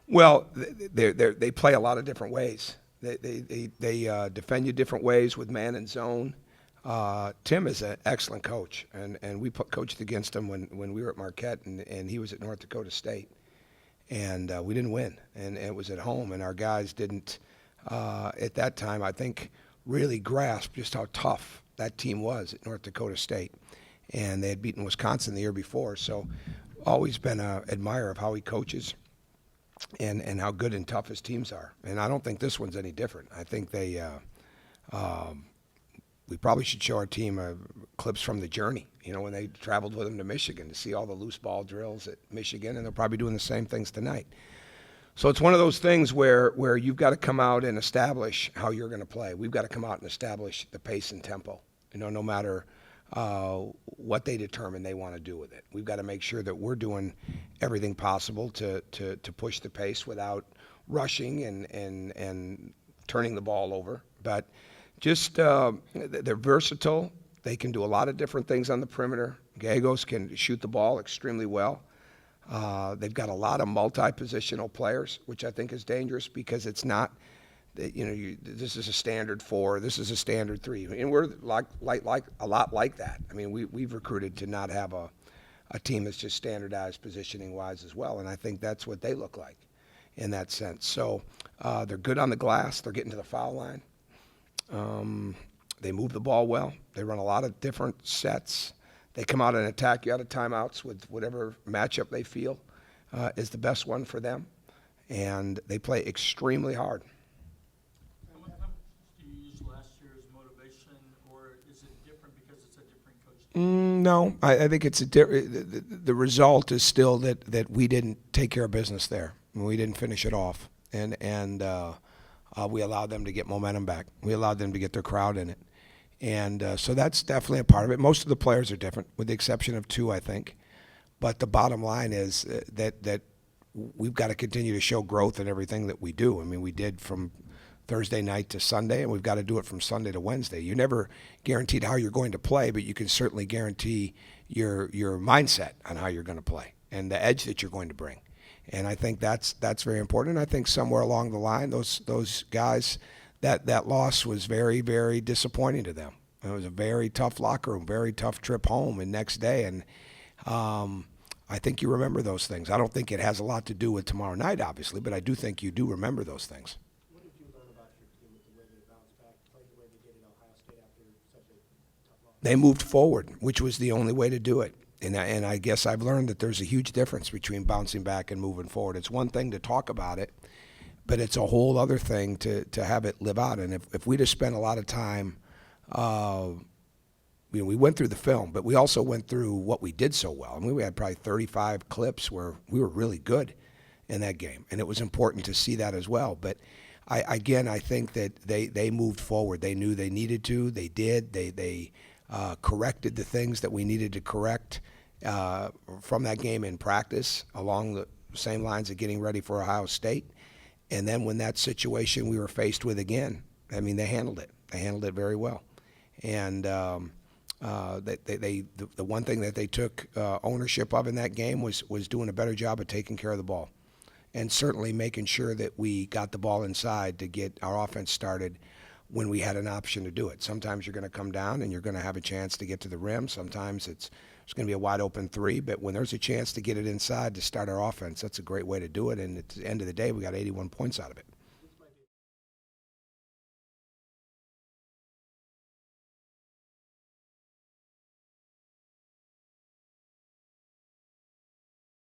Well, they play a lot of different ways. They defend you different ways with man and zone. Tim is an excellent coach, and we coached against him when we were at Marquette, and he was at North Dakota State, and we didn't win, and it was at home, and our guys didn't at that time, I think, really grasp just how tough that team was at North Dakota State, and they had beaten Wisconsin the year before, so always been an admirer of how he coaches and how good and tough his teams are. And I don't think this one's any different. I think we probably should show our team clips from the journey, when they traveled with them to Michigan to see all the loose ball drills at Michigan, and they're probably doing the same things tonight. So it's one of those things where you've got to come out and establish how you're going to play. We've got to come out and establish the pace and tempo, no matter what they determine they want to do with it. We've got to make sure that we're doing everything possible to push the pace without rushing and turning the ball over. But just they're versatile. They can do a lot of different things on the perimeter. Gallegos can shoot the ball extremely well. They've got a lot of multi-positional players, which I think is dangerous because it's not, this is a standard 4, this is a standard 3, and we're like a lot like that. I mean, we've recruited to not have a team that's just standardized positioning-wise as well, and I think that's what they look like in that sense. So they're good on the glass. They're getting to the foul line. They move the ball well. They run a lot of different sets. They come out and attack you out of timeouts with whatever matchup they feel is the best one for them. And they play extremely hard. And how much do you use last year's motivation, or is it different because it's a different coach? No, I think it's the result is still that we didn't take care of business there. We didn't finish it off. And we allowed them to get momentum back. We allowed them to get their crowd in it. And so that's definitely a part of it. Most of the players are different, with the exception of 2, I think. But the bottom line is that we've got to continue to show growth in everything that we do. I mean, we did from Thursday night to Sunday, and we've got to do it from Sunday to Wednesday. You're never guaranteed how you're going to play, but you can certainly guarantee your mindset on how you're going to play and the edge that you're going to bring. And I think that's very important. And I think somewhere along the line, those guys, that loss was very, very disappointing to them. It was a very tough locker room, very tough trip home and next day. And I think you remember those things. I don't think it has a lot to do with tomorrow night, obviously, but I do think you do remember those things. What did you learn about your team with the way they bounced back, played the way they did at Ohio State after such a tough loss? They moved forward, which was the only way to do it. And I guess I've learned that there's a huge difference between bouncing back and moving forward. It's one thing to talk about it, but it's a whole other thing to have it live out. And if we'd have spent a lot of time, we went through the film, but we also went through what we did so well. I mean, we had probably 35 clips where we were really good in that game, and it was important to see that as well. But I think that they moved forward. They knew they needed to. They did. They corrected the things that we needed to correct from that game in practice along the same lines of getting ready for Ohio State. And then when that situation we were faced with again, I mean, they handled it. They handled it very well. And the one thing that they took ownership of in that game was doing a better job of taking care of the ball and certainly making sure that we got the ball inside to get our offense started when we had an option to do it. Sometimes you're going to come down and you're going to have a chance to get to the rim. Sometimes it's going to be a wide open 3, but when there's a chance to get it inside to start our offense, that's a great way to do it. And at the end of the day, we got 81 points out of it.